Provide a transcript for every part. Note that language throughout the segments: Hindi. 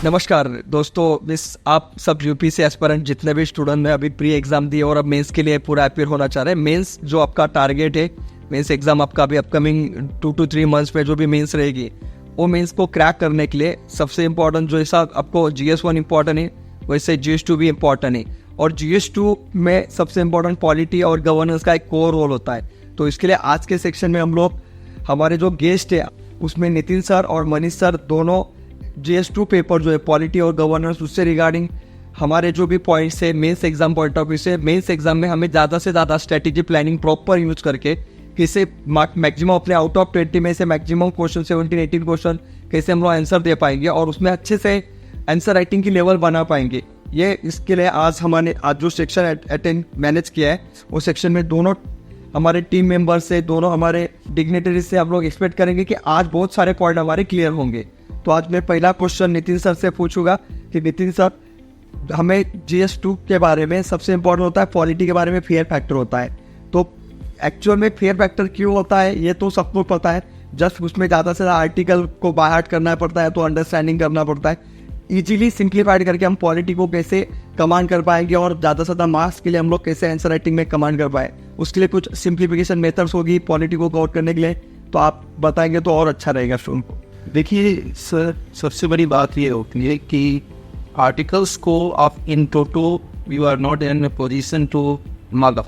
नमस्कार दोस्तों, इस आप सब यूपीसी एस्पिरेंट जितने भी स्टूडेंट हैं अभी प्री एग्ज़ाम दिए और अब मेंस के लिए पूरा अपियर होना चाह रहे हैं। मेंस जो आपका टारगेट है, मेंस एग्ज़ाम आपका अभी अपकमिंग 2 to 3 मंथ्स में जो भी मेंस रहेगी, वो मेंस को क्रैक करने के लिए सबसे इम्पॉर्टेंट जो ऐसा आपको GS1 इम्पॉर्टेंट है, वैसे GS2 भी इम्पॉर्टेंट है। और GS2 में सबसे इम्पॉर्टेंट पॉलिटी और गवर्नेंस का एक कोर रोल होता है। तो इसके लिए आज के सेक्शन में हम लोग हमारे जो गेस्ट है उसमें नितिन सर और मनीष सर दोनों GS2 पेपर जो है पॉलिटी और गवर्नेंस उससे रिगार्डिंग हमारे जो भी पॉइंट्स है mains exam point of view से, मेंस एग्जाम में हमें ज़्यादा से ज़्यादा स्ट्रेटेजी प्लानिंग प्रॉपर यूज करके कैसे मैक्सिमम अपने आउट ऑफ 20 में से मैक्सिमम क्वेश्चन 17-18 क्वेश्चन कैसे हम लोग आंसर दे पाएंगे और उसमें अच्छे से आंसर राइटिंग की लेवल बना पाएंगे। ये इसके लिए आज जो सेक्शन अटेंड मैनेज किया है वो सेक्शन में दोनों हमारे टीम मेंबर से, दोनों हमारे डिग्नेटरीज से हम लोग एक्सपेक्ट करेंगे कि आज बहुत सारे पॉइंट हमारे क्लियर होंगे। तो आज मैं पहला क्वेश्चन नितिन सर से पूछूंगा कि नितिन सर, हमें GS2 के बारे में सबसे इम्पोर्टेंट होता है पॉलिटी के बारे में फेयर फैक्टर होता है। तो एक्चुअल में फेयर फैक्टर क्यों होता है ये तो सबको पता है, जस्ट उसमें ज़्यादा से ज़्यादा आर्टिकल को बाय हार्ट करना पड़ता है, तो अंडरस्टैंडिंग करना पड़ता है। ईजिली सिंप्लीफाइड करके हम पॉलिटी को कैसे कमांड कर पाएंगे और ज़्यादा से ज़्यादा मार्क्स के लिए हम लोग कैसे आंसर राइटिंग में कमांड कर पाए, उसके लिए कुछ सिंप्लीफिकेशन मेथड्स होगी पॉलिटी को कवर करने के लिए। तो आप बताएंगे तो और अच्छा रहेगा स्टूडेंट को। देखिए सर, सबसे बड़ी बात ये होती है कि आर्टिकल्स को आप in toto you are not in position to mug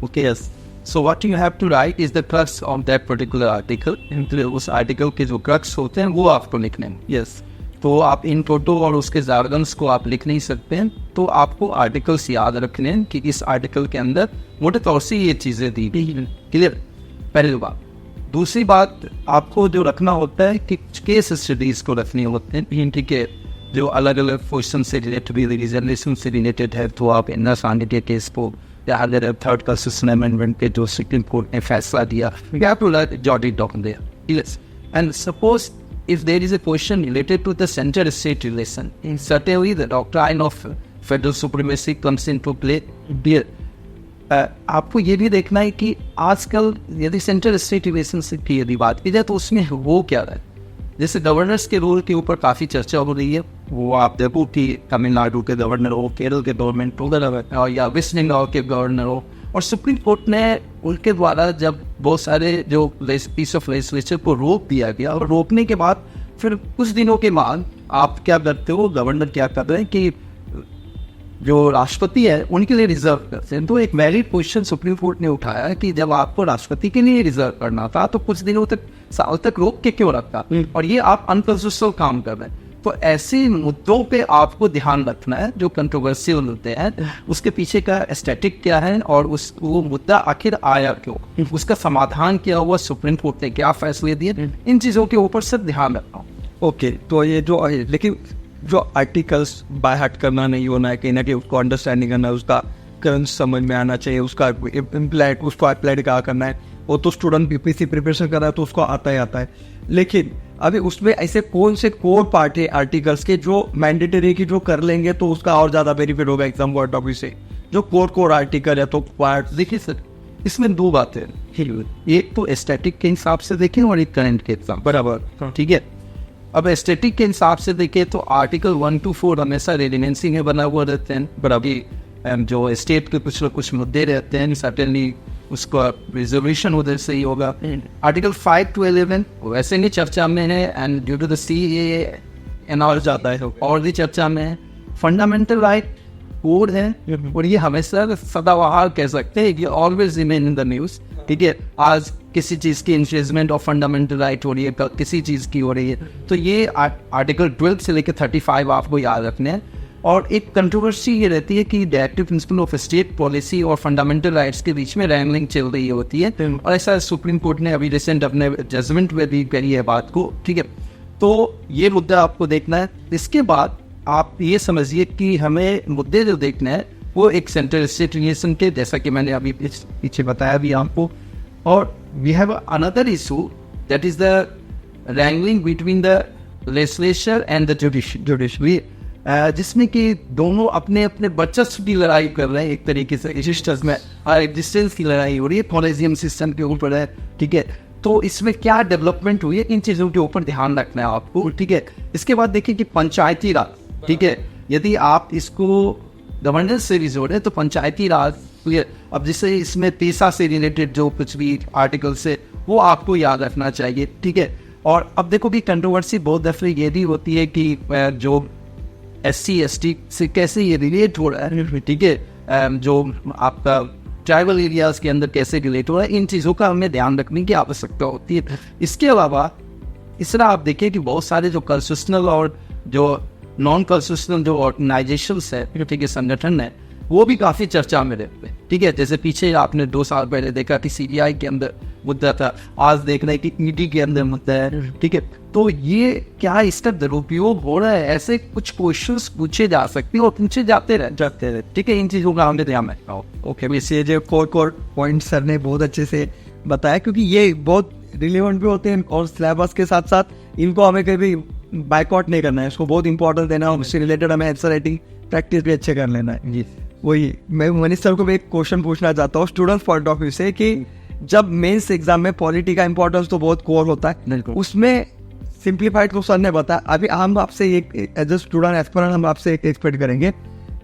okay yes, so what you have to write is the crux of that particular article. उस आर्टिकल के जो क्रक्स होते हैं वो आपको लिखने हैं। यस, तो आप इन टोटो और उसके जार्गन्स को आप लिख नहीं सकते हैं, तो आपको आर्टिकल्स याद रखने हैं कि इस आर्टिकल के अंदर मोटे तौर से ये चीज़ें दी गई हैं। क्लियर, पहली बात। दूसरी बात आपको जो रखना होता है कि केस स्टडीज को रखनी होते हैं, ठीक है, जो अलग अलग क्वेश्चन से रिलेटेड रीजनरेशन से रिलेटेड है, तो आप इंदिरा गांधी के केस को या अगर थर्ड कंस्टिट्यूशन अमेंडमेंट के जो सुप्रीम कोर्ट ने फैसला दिया, you have to jot it down there. Yes. And suppose if there is a question related to the center-state relation, certainly the doctrine of federal supremacy comes into play here. आपको ये भी देखना है कि आजकल यदि सेंट्रल स्टेट रिलेशनशिप की यदि बात की जाए तो उसमें वो क्या है। जैसे गवर्नर्स के रोल के ऊपर काफ़ी चर्चा हो रही है, वो आप देखो कि तमिलनाडु के गवर्नर हो, केरल के गवर्नमेंट हो या वेस्ट बंगाल के गवर्नर हो, और सुप्रीम कोर्ट ने उनके द्वारा जब बहुत सारे जो पीस ऑफ लेजिस्लेचर को रोक दिया गया, और रोकने के बाद फिर कुछ दिनों के बाद आप क्या करते हो, गवर्नर क्या कर रहे हैं कि जो राष्ट्रपति है उनके लिए रिजर्व करते हैं। तो एक वैलिड क्वेश्चन सुप्रीम कोर्ट ने उठाया कि जब आपको राष्ट्रपति के लिए रिजर्व करना था तो कुछ दिनों तक, साल तक रोक के क्यों रखा, और ये आप अनकॉन्स्टिट्यूशनल काम कर रहे हैं। तो ऐसे मुद्दों पे आपको ध्यान रखना है जो कंट्रोवर्शियल होते हैं, उसके पीछे का एस्थेटिक क्या है और वो मुद्दा आखिर आया क्यों, उसका समाधान क्या हुआ, सुप्रीम कोर्ट ने क्या फैसले दिए, इन चीज़ों के ऊपर सब ध्यान रखना। ओके, तो ये जो लेकिन जो आर्टिकल्स बाय हार्ट करना नहीं होना है, कहीं ना कहीं उसको अंडरस्टैंडिंग करना है, उसका करंट समझ में आना चाहिए, उसका उसको अप्लाइड क्या करना है, वो तो स्टूडेंट PPC प्रिपरेशन कर रहा है तो उसको आता है। लेकिन अभी उसमें ऐसे कौन से कोर पार्ट है आर्टिकल्स के जो मैंडेटरी की जो कर लेंगे तो उसका और ज़्यादा बेनिफिट होगा एग्जाम पॉइंट ऑफ व्यू से, जो कोर आर्टिकल है तो पार्ट। देखिए सर, इसमें दो बातें हैं, एक तो एस्थेटिक के हिसाब से देखें और एक करंट के हिसाब। बराबर, ठीक है। अब एस्थेटिक के हिसाब से देखें तो आर्टिकल 1 to 4 हमेशा रेलिवेंसी में बना हुआ रहते हैं। बराबर, जो स्टेट के कुछ मुद्दे रहते हैं, सर्टेनली उसका रिजर्वेशन उधर से ही होगा। आर्टिकल 5 to 11 वैसे नहीं चर्चा में है, and due to the CAA annul जाता है और भी चर्चा में है। फंडामेंटल राइट कोड है और ये हमेशा सदाबहार कह सकते हैं, ये always remain in the news. ठीक है, आज किसी चीज़ की इंफ्रिंजमेंट ऑफ फंडामेंटल राइट हो रही है, किसी चीज़ की हो रही है, तो ये आर्टिकल 12 से लेकर 35 आपको याद रखने हैं। और एक कंट्रोवर्सी ये रहती है कि directive principle of state policy और फंडामेंटल राइट्स के बीच में रैंगलिंग चल रही होती है, और ऐसा सुप्रीम कोर्ट ने अभी रिसेंट अपने जजमेंट में भी करी है बात को। ठीक है, तो ये मुद्दा आपको देखना है। इसके बाद आप ये समझिए कि हमें मुद्दे जो देखने हैं वो एक सेंट्रल स्टेट रिलेशन के, जैसा कि मैंने अभी पीछे बताया भी आपको, और we have another issue that is the wrangling between the legislature and the judiciary, जिसमें कि दोनों अपने अपने वर्चस्व की लड़ाई कर रहे हैं। एक तरीके से एग्जिस्टेंस में एग्जिस्टेंस की लड़ाई हो रही है, कॉलेजियम सिस्टम के ऊपर है। ठीक है, तो इसमें क्या डेवलपमेंट हुई है, इन चीज़ों के ऊपर ध्यान रखना है आपको। ठीक है, इसके बाद देखिए कि पंचायती राज, ठीक है। यदि आप इसको गवर्नेंस से भी जोड़े तो पंचायती राज, अब जैसे इसमें पेशा से रिलेटेड जो कुछ भी आर्टिकल्स है वो आपको याद रखना चाहिए, ठीक है। और अब देखो कि कंट्रोवर्सी बहुत दफे ये भी होती है कि जो SC/ST से कैसे ये रिलेट हो रहा है, ठीक है, जो आपका ट्राइबल एरियाज के अंदर कैसे रिलेट हो रहा है, इन चीज़ों का हमें ध्यान रखने की आवश्यकता होती है। इसके अलावा इस तरह आप देखिए कि बहुत सारे जो कंस्टिट्यूशनल और जो नॉन कंस्टिट्यूशनल जो ऑर्गेनाइजेशंस है, ठीक है, संगठन है, वो भी काफ़ी चर्चा में रहते हैं, ठीक है। जैसे पीछे आपने 2 साल पहले देखा कि CBI के अंदर मुद्दा था, आज देख रहे हैं कि ED के अंदर मुद्दा है, ठीक है। तो ये क्या इसका दुरुपयोग हो रहा है? ऐसे कुछ क्वेश्चंस पूछे जा सकते हैं और पूछे जाते रहे, ठीक है। इन चीज़ों का हमें ध्यान रखना हो। ओके, वैसे ये जो कोर पॉइंट सर ने बहुत अच्छे से बताया, क्योंकि ये बहुत रिलेवेंट भी होते हैं और सिलेबस के साथ साथ इनको हमें कभी बाइकआउट नहीं करना है, इसको बहुत इंपॉर्टेंस देना है। उससे रिलेटेड हमें आंसर राइटिंग प्रैक्टिस भी अच्छे कर लेना है। जी, वही मैं मनीष सर को भी एक क्वेश्चन पूछना चाहता हूँ स्टूडेंट्स पॉइंट ऑफ व्यू से, कि जब मेंस एग्जाम में पॉलिटी का इंपॉर्टेंस तो बहुत कोर होता है, उसमें सिंप्लीफाइड तो सर ने बताया। अभी हम आपसे एक एज ए स्टूडेंट एस्पिरेंट हम आपसे एक एक्सपेक्ट करेंगे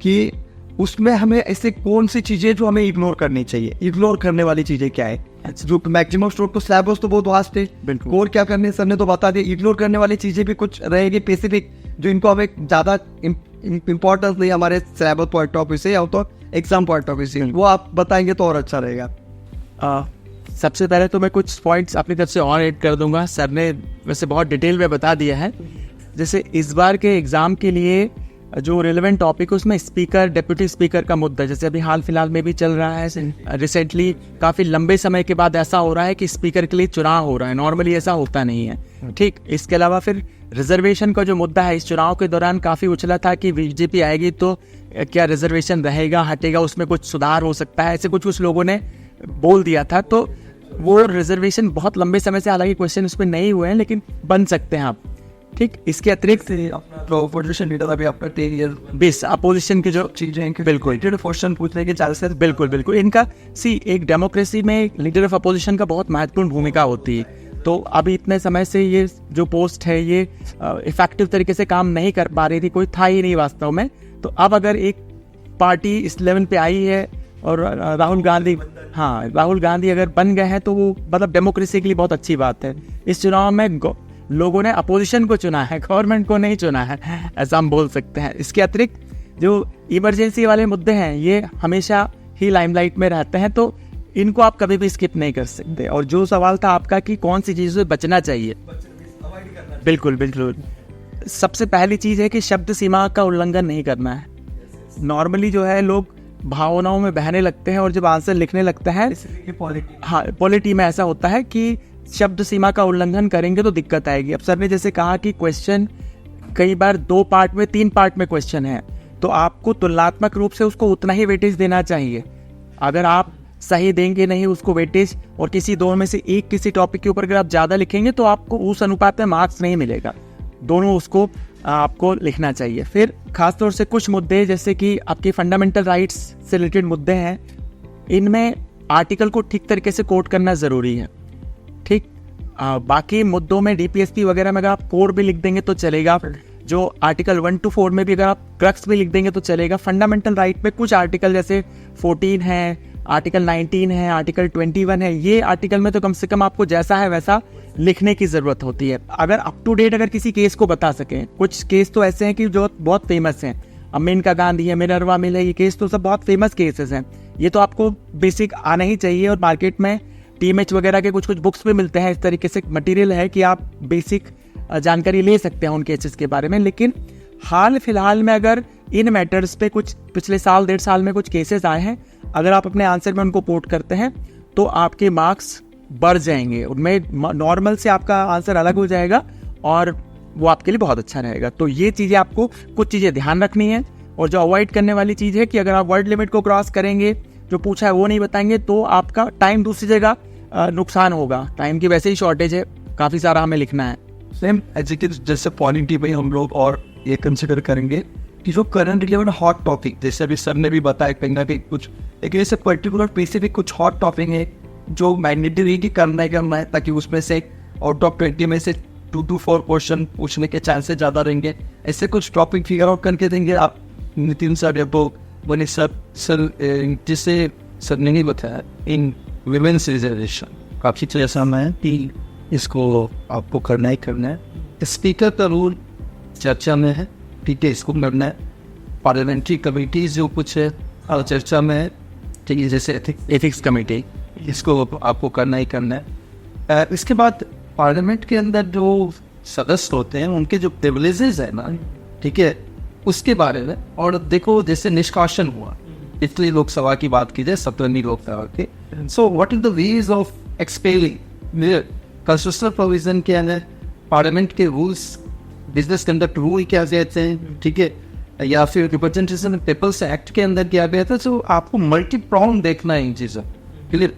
कि उसमें हमें ऐसे कौन सी चीज़ें जो हमें इग्नोर करनी चाहिए, इग्नोर करने वाली चीज़ें क्या है? जो मैक्सिमम स्टूडेंट को सिलेबस तो बहुत वास्ट है, कोर क्या करने सर ने तो बता दिया, इग्नोर करने वाली चीज़ें भी कुछ रहेगी स्पेसिफिक जो इनको हमें ज़्यादा इंपॉर्टेंस नहीं हमारे सिलेबस पॉइंट ऑफ व्यू से या तो एग्जाम पॉइंट ऑफ व्यू से, वो आप बताएंगे तो और अच्छा रहेगा। सबसे पहले तो मैं कुछ पॉइंट्स अपनी तरफ से और ऐड कर दूंगा। सर ने वैसे बहुत डिटेल में बता दिया है। जैसे इस बार के एग्ज़ाम के लिए जो रिलेवेंट टॉपिक उसमें स्पीकर, डिप्यूटी स्पीकर का मुद्दा, जैसे अभी हाल फिलहाल में भी चल रहा है। रिसेंटली काफ़ी लंबे समय के बाद ऐसा हो रहा है कि स्पीकर के लिए चुनाव हो रहा है, नॉर्मली ऐसा होता नहीं है, ठीक। इसके अलावा फिर रिजर्वेशन का जो मुद्दा है, इस चुनाव के दौरान काफ़ी उछला था कि बीजेपी आएगी तो क्या रिजर्वेशन रहेगा, हटेगा, उसमें कुछ सुधार हो सकता है, ऐसे कुछ लोगों ने बोल दिया था। तो वो रिजर्वेशन बहुत लंबे समय से, हालांकि क्वेश्चन उसमें नहीं हुए हैं, लेकिन बन सकते हैं आप, ठीक। इसके अतिरिक्त अपोजिशन लीडर अभी आपका 10 ईयर बेस अपोजिशन की जो चीजें हैं, बिल्कुल क्वेश्चन पूछने के चांसेस, बिल्कुल इनका एक डेमोक्रेसी में लीडर ऑफ अपोजिशन का बहुत महत्वपूर्ण भूमिका होती है। तो अभी इतने समय से ये जो पोस्ट है ये इफेक्टिव तरीके से काम नहीं कर पा रही थी, कोई था ही नहीं वास्तव में। तो अब अगर एक पार्टी इस लेवल पे आई है और राहुल गांधी अगर बन गए हैं तो वो मतलब डेमोक्रेसी के लिए बहुत अच्छी बात है। इस चुनाव में लोगों ने अपोजिशन को चुना है, गवर्नमेंट को नहीं चुना है, ऐसा हम बोल सकते हैं। इसके अतिरिक्त जो इमरजेंसी वाले मुद्दे हैं ये हमेशा ही लाइमलाइट में रहते हैं, तो इनको आप कभी भी स्किप नहीं कर सकते। और जो सवाल था आपका कि कौन सी चीज़ से बचना चाहिए, बिल्कुल सबसे पहली चीज़ है कि शब्द सीमा का उल्लंघन नहीं करना है। नॉर्मली जो है लोग भावनाओं में बहने लगते हैं और जब आंसर लिखने लगते हैं, पॉलिटी में ऐसा होता है कि शब्द सीमा का उल्लंघन करेंगे तो दिक्कत आएगी। अब सर ने जैसे कहा कि क्वेश्चन कई बार 2 पार्ट में, 3 पार्ट में क्वेश्चन है, तो आपको तुलनात्मक रूप से उसको उतना ही वेटेज देना चाहिए। अगर आप सही देंगे नहीं उसको वेटेज, और किसी 2 में से एक किसी टॉपिक के ऊपर अगर आप ज़्यादा लिखेंगे तो आपको उस अनुपात में मार्क्स नहीं मिलेगा। दोनों उसको आपको लिखना चाहिए। फिर खासतौर से कुछ मुद्दे जैसे कि आपके फंडामेंटल राइट्स से रिलेटेड मुद्दे हैं, इनमें आर्टिकल को ठीक तरीके से कोट करना ज़रूरी है, ठीक। बाकी मुद्दों में DPSP वगैरह में अगर आप कोर भी लिख देंगे तो चलेगा, जो आर्टिकल 1 to 4 में भी अगर आप क्रक्स भी लिख देंगे तो चलेगा। फंडामेंटल राइट में कुछ आर्टिकल जैसे 14 है, आर्टिकल 19 है, आर्टिकल 21 है, ये आर्टिकल में तो कम से कम आपको जैसा है वैसा लिखने की ज़रूरत होती है। अगर अप टू डेट अगर किसी केस को बता सकें, कुछ केस तो ऐसे हैं कि जो बहुत फेमस हैं, मेनका गांधी है, मिनर्वा मिल है, ये केस तो सब बहुत फेमस केसेस हैं। ये तो आपको बेसिक आना ही चाहिए, और मार्केट में TMH वगैरह के कुछ बुक्स भी मिलते हैं, इस तरीके से मटेरियल है कि आप बेसिक जानकारी ले सकते हैं उन केसेस के बारे में। लेकिन हाल फिलहाल में अगर इन मैटर्स पे कुछ पिछले साल 1.5 साल में कुछ केसेस आए हैं, अगर आप अपने आंसर में उनको कोट करते हैं तो आपके मार्क्स बढ़ जाएंगे, उनमें नॉर्मल से आपका आंसर अलग हो जाएगा और वो आपके लिए बहुत अच्छा रहेगा। तो ये चीज़ें आपको कुछ चीज़ें ध्यान रखनी है। और जो अवॉइड करने वाली चीज़ है कि अगर आप वर्ड लिमिट को क्रॉस करेंगे, जो पूछा है वो नहीं बताएंगे, तो आपका टाइम दूसरी जगह नुकसान होगा। टाइम की वैसे ही शॉर्टेज है, काफ़ी सारा हमें लिखना है। सेम एजुकेट जैसे पॉलिटी में हम लोग और ये कंसिडर करेंगे कि जो करंट रिलेवेंट हॉट टॉपिक, जैसे अभी सर ने भी बताया कहीं ना कहीं कुछ एक ऐसे पर्टिकुलर स्पेसिफिक कुछ हॉट टॉपिक है जो मैंडेटरी की करना है, ताकि उसमें से आउट ऑफ 20 में से 2 to 4 क्वेश्चन पूछने के चांसेस ज़्यादा रहेंगे। ऐसे कुछ टॉपिक फिगर आउट करके देंगे आप नितिन सर या तो मनीष सर जिससे सर ने नहीं बताया इन विमेंस रिजर्वेशन काफ़ी ऐसा है कि इसको आपको करना ही करना है। स्पीकर का रूल चर्चा में है, ठीक है, इसको करना है। पार्लियामेंट्री कमेटीज जो कुछ है चर्चा में है, ठीक है, जैसे एथिक्स कमेटी, इसको आपको करना ही करना है। इसके बाद पार्लियामेंट के अंदर जो सदस्य होते हैं उनके जो प्रिविलेजेस है ना, ठीक है, उसके बारे में। और देखो जैसे निष्कासन हुआ पिछली लोकसभा की बात की जाए 17वीं लोकसभा के, so what is the ways of expelling constitutional provision के अंदर पार्लियामेंट के रूल्स, बिजनेस कंडक्ट रूल क्या कहते हैं, ठीक है, या फिर रिप्रेजेंटेशन पीपल्स एक्ट के अंदर क्या गया था। सो आपको मल्टी प्रॉन्ग देखना है इन चीज़ों क्लियर।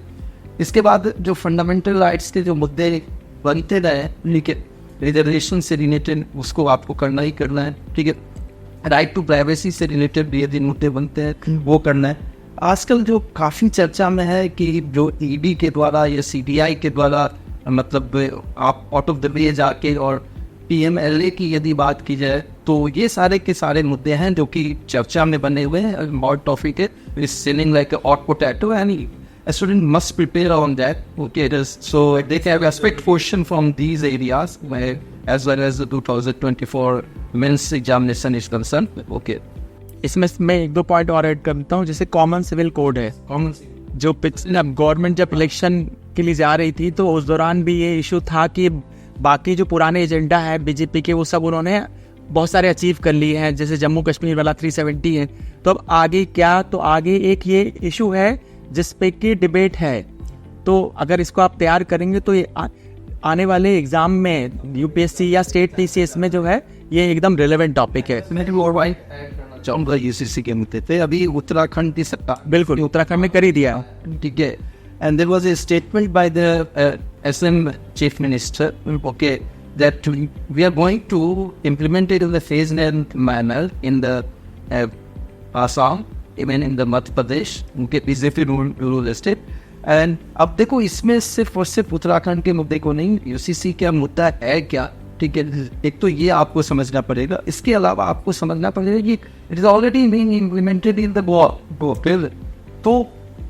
इसके बाद जो फंडामेंटल राइट्स के जो मुद्दे बनते रहे, ठीक है, रिजर्वेशन से रिलेटेड उसको आपको करना ही करना है, ठीक है। राइट टू प्राइवेसी से रिलेटेड ये दिन मुद्दे बनते हैं, वो करना है। आजकल जो काफ़ी चर्चा में है कि जो ईडी के द्वारा या सीबीआई के द्वारा मतलब आप आउट ऑफ द वे जाके और पीएमएलए की यदि बात की जाए तो ये सारे के सारे मुद्दे हैं जो कि चर्चा में बने हुए हैं। Hot topic is selling like hot potato and a student must prepare on that. Okay, it is so they can expect question from these areas where as well as the 2024 men's examination is concerned. Okay, इसमें मैं 1-2 पॉइंट और ऐड करता हूँ। जैसे कॉमन सिविल कोड है, जो पिछले गवर्नमेंट जब इलेक्शन के लिए जा रही थी तो उस दौरान भी ये इशू था कि बाकी जो पुराने एजेंडा है बीजेपी के वो सब उन्होंने बहुत सारे अचीव कर लिए हैं, जैसे जम्मू कश्मीर वाला 370 है। तो अब आगे क्या, तो आगे एक ये इशू है जिस पे की डिबेट है, तो अगर इसको आप तैयार करेंगे तो ये आने वाले एग्जाम में यूपीएससी या स्टेट पीसीएस में जो है ये एकदम रिलेवेंट टॉपिक है। चाहूँगा यूसीसी के मुद्दे पे अभी उत्तराखंड की सत्ता बिल्कुल उत्तराखंड में कर ही दिया, ठीक है। And there was a statement by the SM chief minister, okay, that we are going to implement it in the phased manner in the Assam, even in the Madhya Pradesh, उनके बीजेपी रूरल स्टेट। एंड अब देखो इसमें सिर्फ और सिर्फ उत्तराखंड के मुद्दे को नहीं, यूसीसी का मुद्दा है क्या, ठीक है, एक तो ये आपको समझना पड़ेगा। इसके अलावा आपको समझना पड़ेगा कि it is already being implemented in the war, तो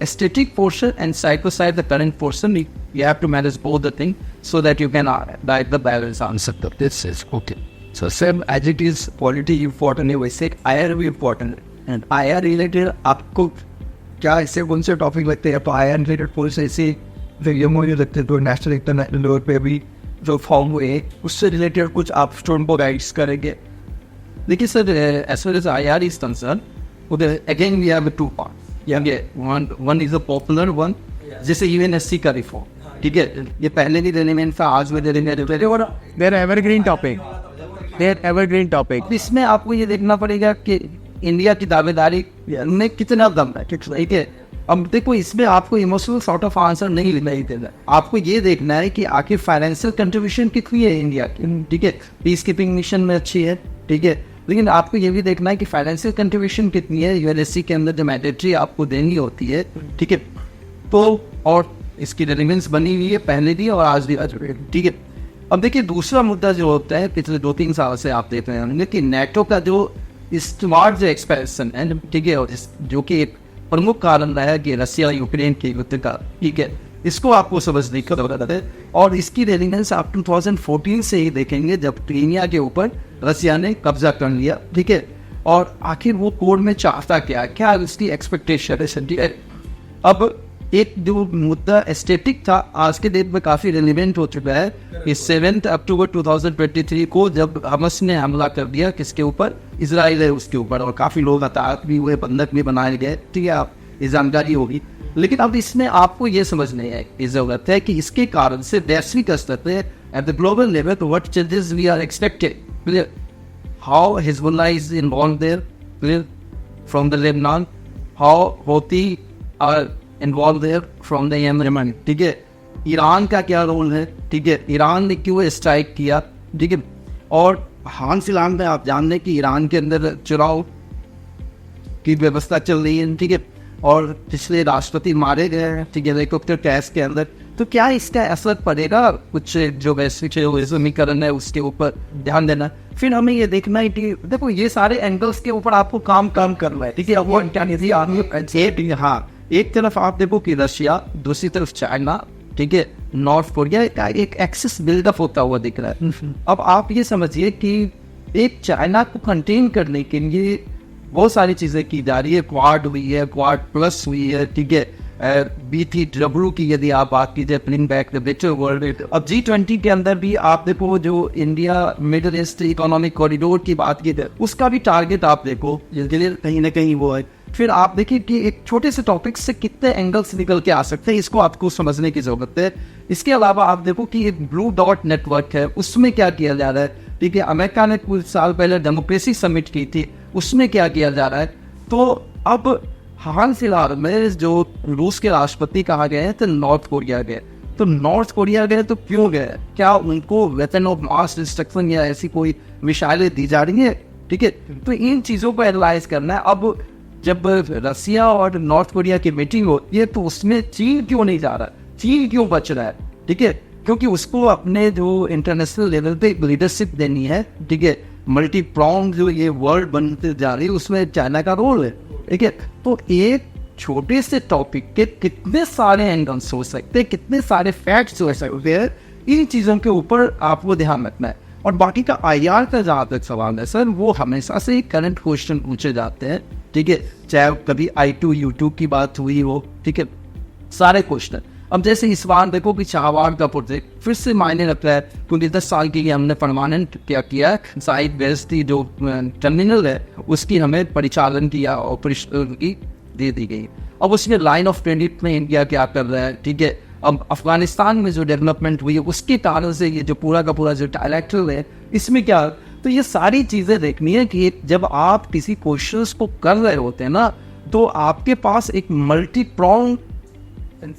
aesthetic portion and side by side the current portion, you have to manage both the thing so that you can write the balance answer to this is okay. So same as it is polity important है वैसे IR भी important है। and IR related आपको क्या ऐसे कौन से टॉपिक लगते हैं? तो IR related पुलिस ऐसे MOU लगते हैं तो नेशनल इंटरनेशनल लेवल पे भी जो फॉर्म हुए उससे रिलेटेड कुछ आप स्टूडेंट को गाइड्स करेंगे। देखिए sir, as far as IR is concerned, again we have 2 parts. One is a popular one, जैसे यूएनएससी का रिफॉर्म, ठीक है, ये पहले नहीं देने में था, आज में देने देयर एवरग्रीन टॉपिक। इसमें आपको ये देखना पड़ेगा कि इंडिया की दावेदारी में कितना दम है, ठीक है। अब देखो इसमें आपको इमोशनल सॉर्ट ऑफ आंसर नहीं देना, आपको ये देखना है कि आखिर फाइनेंशियल कंट्रीब्यूशन कितनी है इंडिया की, ठीक है, पीस कीपिंग मिशन में अच्छी है, ठीक है, लेकिन आपको ये भी देखना है कि फाइनेंशियल कंट्रीब्यूशन कितनी है यूएनएससी के अंदर जो मैंडेटरी आपको देनी होती है, ठीक है। तो और इसकी रेलिवेंस बनी हुई है पहले भी और आज भी, ठीक है। अब देखिए दूसरा मुद्दा जो होता है पिछले 2-3 साल से आप देख रहे होंगे कि नेटो का जो स्मार्ट जो एक्सपेंशन है, ठीक है, जो कि एक प्रमुख कारण रहा है कि रसिया यूक्रेन के युद्ध का, ठीक है, इसको आपको समझने की जरूरत है। और इसकी रेलिवेंस आप 2014 से ही देखेंगे जब क्रीमिया के ऊपर रसिया ने कब्जा कर लिया, ठीक है, और आखिर वो कोड में चाहता क्या उसकी एक्सपेक्टेशन है। अब एक जो मुद्दा एस्थेटिक था आज के डेट में काफ़ी रेलिवेंट हो चुका है कि 7 अक्टूबर 2023 को जब हमस ने हमला कर दिया किसके ऊपर, इजराइल है उसके ऊपर, और काफ़ी लोग हताहत भी हुए, बंधक भी बनाए गए, ठीक है, आप ये जानकारी होगी। लेकिन अब इसमें आपको ये समझने की ज़रूरत है कि इसके कारण से वैश्विक स्तर पे at the global level what changes we are expected, clear, how Hezbollah is involve there, clear, from the Lebanon, how Houthi are involve there from the Yemen, ठीक है, ईरान का क्या रोल है, ठीक है, ईरान ने क्यों स्ट्राइक किया, ठीक है, और हाल फिलहाल में आप जान लें कि ईरान के अंदर चुनाव की व्यवस्था चल रही है, ठीक है, और पिछले राष्ट्रपति मारे गए हैं, ठीक है, हेलीकॉप्टर क्रैश के अंदर। तो क्या इसका असर पड़ेगा कुछ जो वैश्विक समीकरण है उसके ऊपर ध्यान देना। फिर हमें ये देखना है कि देखो ये सारे एंगल्स के ऊपर आपको काम करना है, ठीक है। वो क्या नहीं, हाँ, एक तरफ आप देखो कि रशिया, दूसरी तरफ चाइना, ठीक है, नॉर्थ कोरिया का एक एक्सेस बिल्डअप होता हुआ दिख रहा है। अब आप ये समझिए कि एक चाइना को कंटेन करने के लिए बहुत सारी चीजें की जा रही है। क्वाड हुई है, क्वाड प्लस हुई है, ठीक है। BTW की यदि आप बात कीजिए, bring back the better world. अब G20 के अंदर भी आप देखो जो India middle east economic corridor की बात की, उसका भी टारगेट आप देखो कहीं ना कहीं वो है। फिर आप देखिए कि एक छोटे से टॉपिक से कितने एंगल्स निकल के आ सकते हैं, इसको आपको समझने की जरूरत है। इसके अलावा आप देखो कि एक ब्लू डॉट नेटवर्क है, उसमें क्या किया जा रहा है, ठीक है। अमेरिका ने कुछ साल पहले डेमोक्रेसी समिट की थी, उसमें क्या किया जा रहा है। तो अब हाल फिलहाल में जो रूस के राष्ट्रपति कहा गए हैं तो नॉर्थ कोरिया गए। तो नॉर्थ कोरिया गए तो क्यों गए, क्या उनको वेपन ऑफ मास डिस्ट्रक्शन या ऐसी कोई मिसाइलें दी जा रही है, ठीक है। तो इन चीज़ों को एनालाइज करना है। अब जब रसिया और नॉर्थ कोरिया की मीटिंग होती है तो उसमें चीन क्यों नहीं जा रहा, चीन क्यों बच रहा है, ठीक है, क्योंकि उसको अपने जो इंटरनेशनल लेवल पे लीडरशिप देनी है, ठीक है। मल्टी प्रॉन्ग जो ये वर्ल्ड बनते जा रही है उसमें चाइना का रोल है, ठीक है। तो एक छोटे से टॉपिक के कितने सारे एंगल्स हो सकते हैं, कितने सारे फैक्ट्स हो सकते हैं, इन चीज़ों के ऊपर आपको ध्यान रखना है। और बाकी का IR का जहाँ तक सवाल है सर, वो हमेशा से करंट क्वेश्चन पूछे जाते हैं, ठीक है। चाहे कभी I2 U2 की बात हुई हो, ठीक है, सारे क्वेश्चन। अब जैसे इस बार देखो कि शाहबाग का प्रोजेक्ट फिर से मायने रखता है, क्योंकि 10 साल के लिए हमने परमानेंट क्या किया, साइड बेस्ड जो टर्मिनल है उसकी हमें परिचालन की या ऑपरेशन की दे दी गई। अब उसमें लाइन ऑफ ट्रांजिट में इंडिया क्या कर रहा है, ठीक है। अब अफगानिस्तान में जो डेवलपमेंट हुई है उसके कारण से ये जो पूरा का पूरा जो डायलैक्ट्रल है इसमें क्या, तो ये सारी चीज़ें देखनी है कि जब आप किसी क्वेश्चंस को कर रहे होते हैं ना, तो आपके पास एक मल्टी प्रॉन्ग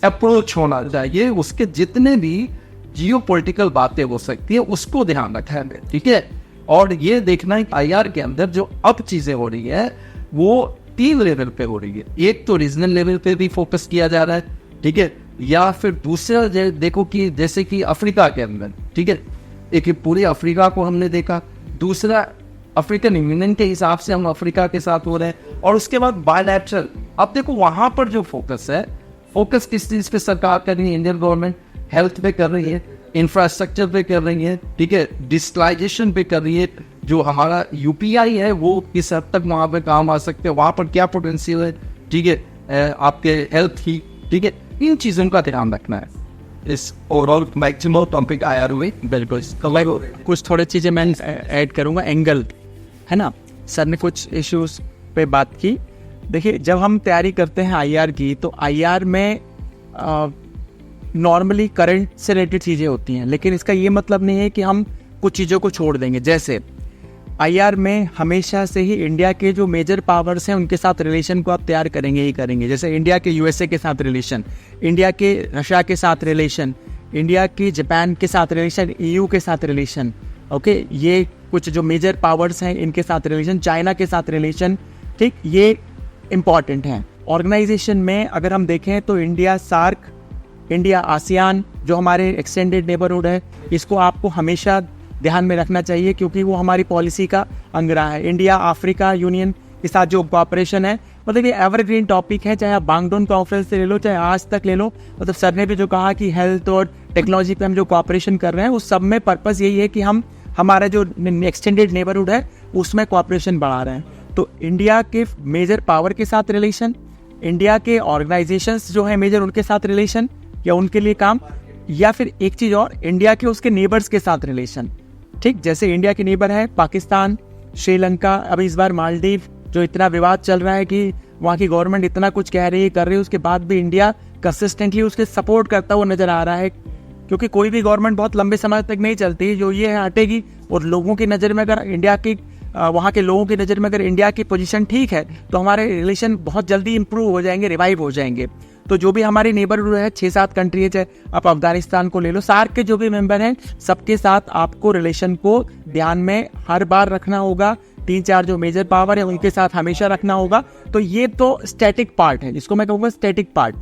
अप्रोच होना चाहिए। उसके जितने भी जियोपॉलिटिकल बातें हो सकती है उसको ध्यान रखना है, ठीक है। और ये देखना है IR के अंदर जो अब चीज़ें हो रही है वो 3 लेवल पे हो रही है। एक तो रीजनल लेवल पे भी फोकस किया जा रहा है, ठीक है, या फिर दूसरा देखो कि जैसे कि अफ्रीका के अंदर, ठीक है, एक पूरे अफ्रीका को हमने देखा। दूसरा अफ्रीकन यूनियन के हिसाब से हम अफ्रीका के साथ हो रहे हैं। और उसके बाद बायलैटरल, अब देखो वहाँ पर जो फोकस है, फोकस किस चीज़ पे सरकार कर रही है, इंडियन गवर्नमेंट हेल्थ पे कर रही है, इंफ्रास्ट्रक्चर पे कर रही है, ठीक है, डिजिटलाइजेशन पे कर रही है। जो हमारा UPI है वो किस हद तक वहाँ पे काम आ सकते हैं, वहाँ पर क्या पोटेंशियल है, ठीक है, आपके हेल्थ की, ठीक है, इन चीज़ों का ध्यान रखना है। इस ओवरऑल मैक्सिमम टॉपिक IR हुए बिल्कुल कुछ थोड़ी चीज़ें मैं ऐड करूँगा। एंगल है ना, सर ने कुछ इश्यूज पे बात की। देखिए जब हम तैयारी करते हैं IR की, तो IR में नॉर्मली करंट से रिलेटेड चीज़ें होती हैं, लेकिन इसका ये मतलब नहीं है कि हम कुछ चीज़ों को छोड़ देंगे। जैसे IR में हमेशा से ही इंडिया के जो मेजर पावर्स हैं उनके साथ रिलेशन को आप तैयार करेंगे ही करेंगे। जैसे इंडिया के USA के साथ रिलेशन, इंडिया के रशिया के साथ रिलेशन, इंडिया की जापान के साथ रिलेशन, EU के साथ रिलेशन, ओके, ये कुछ जो मेजर पावर्स हैं इनके साथ रिलेशन, चाइना के साथ रिलेशन, ठीक, ये इम्पॉर्टेंट हैं। ऑर्गेनाइजेशन में अगर हम देखें तो इंडिया सार्क, इंडिया आसियान जो हमारे एक्सटेंडेड नेबरहुड है, इसको आपको हमेशा ध्यान में रखना चाहिए क्योंकि वो हमारी पॉलिसी का अंग रहा है। इंडिया अफ्रीका यूनियन के साथ जो कोऑपरेशन है, मतलब ये एवरग्रीन टॉपिक है, चाहे आप बांगडोन कॉन्फ्रेंस से ले लो, चाहे आज तक ले लो। मतलब सर ने भी जो कहा कि हेल्थ और टेक्नोलॉजी पे हम जो कोऑपरेशन कर रहे हैं उस सब में पर्पस यही है कि हम हमारा जो एक्सटेंडेड नेबरहुड है उसमें कोऑपरेशन बढ़ा रहे हैं। तो इंडिया के मेजर पावर के साथ रिलेशन, इंडिया के ऑर्गेनाइजेशंस जो है मेजर उनके साथ रिलेशन या उनके लिए काम, या फिर एक चीज़ और, इंडिया के उसके नेबर्स के साथ रिलेशन, ठीक। जैसे इंडिया के नेबर है पाकिस्तान, श्रीलंका, अभी इस बार मालदीव जो इतना विवाद चल रहा है कि वहाँ की गवर्नमेंट इतना कुछ कह रही है, कर रही है, उसके बाद भी इंडिया कंसिस्टेंटली उसके सपोर्ट करता हुआ नजर आ रहा है। क्योंकि कोई भी गवर्नमेंट बहुत लंबे समय तक नहीं चलती, जो ये हटेगी और लोगों की नज़र में अगर इंडिया की वहाँ के लोगों की नज़र में अगर इंडिया की पोजीशन ठीक है तो हमारे रिलेशन बहुत जल्दी इंप्रूव हो जाएंगे, रिवाइव हो जाएंगे। तो जो भी हमारे नेबरहुड है, 6-7 कंट्री है, चाहे आप अफगानिस्तान को ले लो, सार्क के जो भी मेंबर हैं सबके साथ आपको रिलेशन को ध्यान में हर बार रखना होगा। 3-4 जो मेजर पावर है उनके साथ हमेशा रखना होगा। तो ये तो स्टैटिक पार्ट है, जिसको मैं कहूँगा स्टैटिक पार्ट।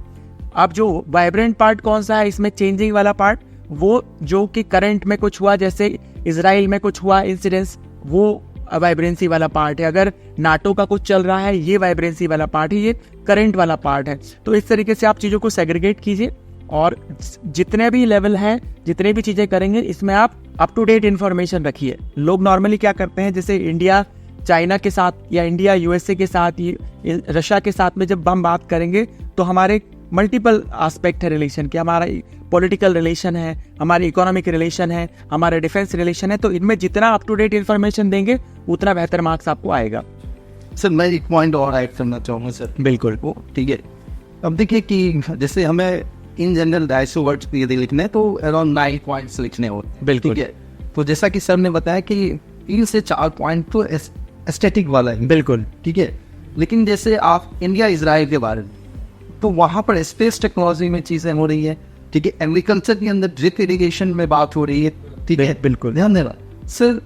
अब जो वाइब्रेंट पार्ट कौन सा है इसमें, चेंजिंग वाला पार्ट, वो जो कि करंट में कुछ हुआ, जैसे इजराइल में कुछ हुआ इंसिडेंस, वो वाइब्रेंसी वाला पार्ट है। अगर नाटो का कुछ चल रहा है, ये वाइब्रेंसी वाला पार्ट है, ये करंट वाला पार्ट है। तो इस तरीके से आप चीज़ों को सेग्रीगेट कीजिए और जितने भी लेवल हैं, जितने भी चीज़ें करेंगे, इसमें आप अप टू डेट इन्फॉर्मेशन रखिए। लोग नॉर्मली क्या करते हैं, जैसे इंडिया चाइना के साथ या इंडिया यूएसए के साथ, रशिया के साथ में जब हम बात करेंगे तो हमारे मल्टीपल एस्पेक्ट है रिलेशन के। हमारा पॉलिटिकल रिलेशन है, हमारी इकोनॉमिक रिलेशन है, हमारे डिफेंस रिलेशन है। तो इनमें जितना अप टू डेट इन्फॉर्मेशन देंगे उतना बेहतर मार्क्स आपको आएगा। सर मैं एक पॉइंट और ऐड करना चाहूँगा सर। बिल्कुल। वो ठीक है, अब देखिए कि जैसे हमें इन जनरल 250 वर्ड्स यदि लिखने हैं तो अराउंड 9 पॉइंट्स लिखने होते। बिल्कुल। ठीक है, तो जैसा कि सर ने बताया कि 3 से 4 पॉइंट तो एस्थेटिक वाला है। बिल्कुल। ठीक है, लेकिन जैसे आप इंडिया इजराइल के बारे में, तो वहाँ पर स्पेस टेक्नोलॉजी में चीज़ें हो रही है। ठीक है, एग्रीकल्चर के अंदर ड्रिप इरिगेशन में बात हो रही है। ठीक है, बिल्कुल ध्यान देना सर।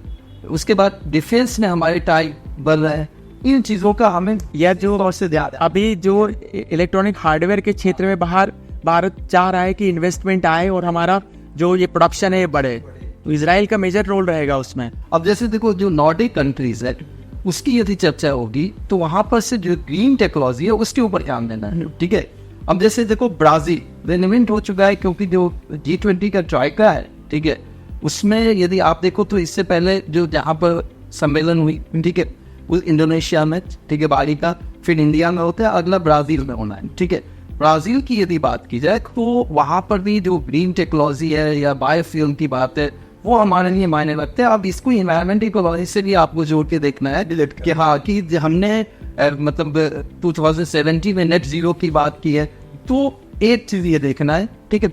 उसके बाद डिफेंस में हमारे टाई बढ़ रहा है। इन चीज़ों का हमें या जो और से ध्यान, अभी जो इलेक्ट्रॉनिक हार्डवेयर के क्षेत्र में भारत चाह रहा है कि इन्वेस्टमेंट आए और हमारा जो ये प्रोडक्शन है ये बढ़े, तो इजराइल का मेजर रोल रहेगा उसमें। अब जैसे देखो जो नॉर्डिक कंट्रीज है उसकी यदि चर्चा होगी तो वहां पर से जो ग्रीन टेक्नोलॉजी है उसके ऊपर ध्यान देना है। ठीक है, अब जैसे देखो ब्राजील रेनिमेंट हो चुका है क्योंकि जो G20 का ट्राइका है, ठीक है, उसमें यदि आप देखो तो इससे पहले जो जहाँ पर सम्मेलन हुई, ठीक है, उस इंडोनेशिया में, ठीक है, बाली का, फिर इंडिया में होता है, अगला ब्राजील में होना है। ठीक है, ब्राजील की यदि बात की जाए तो वहाँ पर भी जो ग्रीन टेक्नोलॉजी है या बायोफ्यूल की बात है वो हमारे लिए मायने रखते हैं। अब इसको इन्वायरमेंट इकोलॉजी से भी आपको जोड़ के देखना है कि हाँ कि हमने मतलब 2070 में नेट जीरो की बात की है, तो एक चीज़ ये देखना है। ठीक है,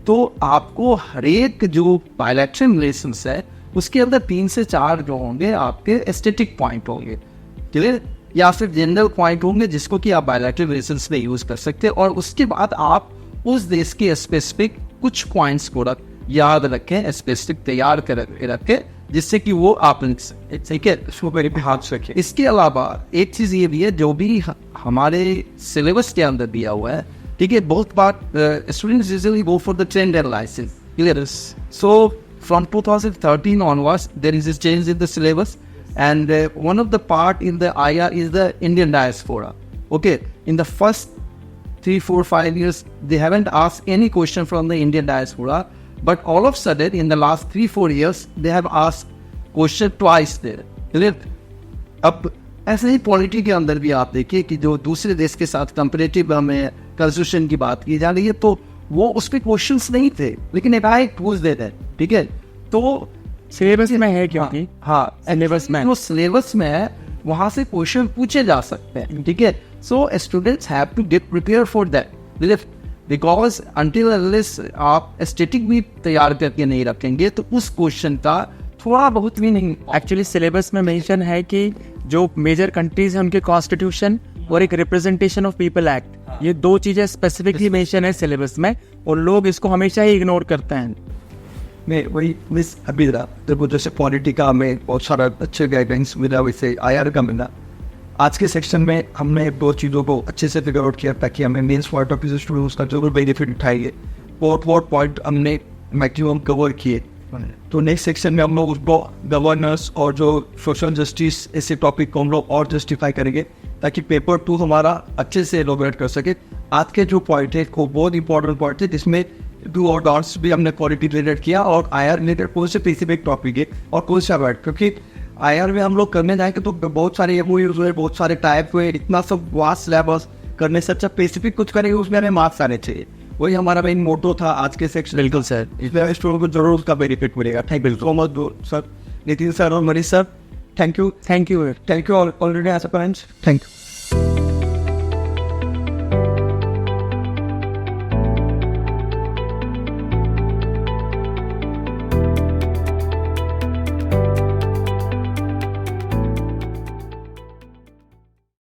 तो आपको हर एक जो बायलैटरल रिलेशंस है उसके अंदर 3 से 4 जो होंगे आपके एस्थेटिक पॉइंट होंगे, क्लियर, या फिर जनरल पॉइंट होंगे जिसको कि आप बायलैटरल रिलेशंस में यूज़ कर सकते हैं। और उसके बाद आप उस देश के स्पेसिफिक कुछ पॉइंट्स को याद रखें, स्पेसिफिक तैयार कर रखें, जिससे कि वो आप लिख सकें। ठीक है, इसको मेरे पे हाथ रखें। इसके अलावा एक चीज़ ये भी है जो भी हमारे सिलेबस के अंदर दिया हुआ है, ठीक है, बहुत बार students usually go for the trend analysis, clear. So from 2013 onwards there is a change in the syllabus and one of the part in the IR is the Indian diaspora. Okay, in the first 3, 4, 5 years they haven't asked any question from the Indian diaspora, but all of a sudden in the last 3, 4 years they have asked question twice there, clear। अब ऐसे ही पॉलिटी के अंदर भी आप देखिए कि जो दूसरे देश के साथ कंपेरेटिव हमें कंस्टिट्यूशन की बात की जा रही है तो वो उस पर क्वेश्चंस नहीं थे, लेकिन एक पूछ देते हैं। ठीक है, तो सिलेबस में है क्योंकि हाँ सिलेबस में जो सिलेबस में है वहाँ से क्वेश्चन पूछे जा सकते हैं। ठीक है, so students have to get prepare for that, because until unless आप स्टैटिक भी तैयार करके नहीं रखेंगे तो उस क्वेश्चन का थोड़ा बहुत भी नहीं। एक्चुअली सिलेबस में मेंशन है कि जो मेजर कंट्रीज हैं उनके कॉन्स्टिट्यूशन और एक रिप्रेजेंटेशन ऑफ पीपल एक्ट, ये 2 चीजें स्पेसिफिकली मेंशन है सिलेबस में और लोग इसको हमेशा ही इग्नोर करते हैं। मैं वही मिस अभी देखो जैसे पॉलिटी का हमें बहुत सारा अच्छे गाइडेंस मिला, वैसे IR का मिला। आज के सेक्शन में हमने 2 चीज़ों को अच्छे से फिगर आउट किया ताकि हमें मेंस पॉइंट ऑफ व्यू से स्टूडेंट्स का जरूर बेनिफिट उठाइए। बहुत पॉइंट हमने मैक्सिमम कवर किए। तो नेक्स्ट सेक्शन में हम लोग उसको गवर्नेंस और जो सोशल जस्टिस ऐसे टॉपिक को हम लोग और जस्टिफाई करेंगे ताकि पेपर 2 हमारा अच्छे से एलोबरेट कर सके। आज के जो पॉइंट है वो बहुत इंपॉर्टेंट पॉइंट है जिसमें डू और डॉट्स भी हमने क्वालिटी रिलेटेड किया और IR रिलेटेड कौन से स्पेसिफिक टॉपिक है और कौन सा वर्ड, क्योंकि IR में हम लोग करने जाएंगे तो बहुत सारे MOUs हुए, बहुत सारे टाइप हुए, इतना सब वास्ट सिलेबस करने से अच्छा स्पेसिफिक कुछ करेंगे उसमें हमें मार्क्स आने चाहिए। वही हमारा मेन मोटो था आज के सेक्शन। बिल्कुल सर, इसमें स्टूडेंट को जरूर उसका बेनिफिट मिलेगा। Thank you so much sir, Nitin sir और Manish sir, thank you thank you already as a parents, thank you.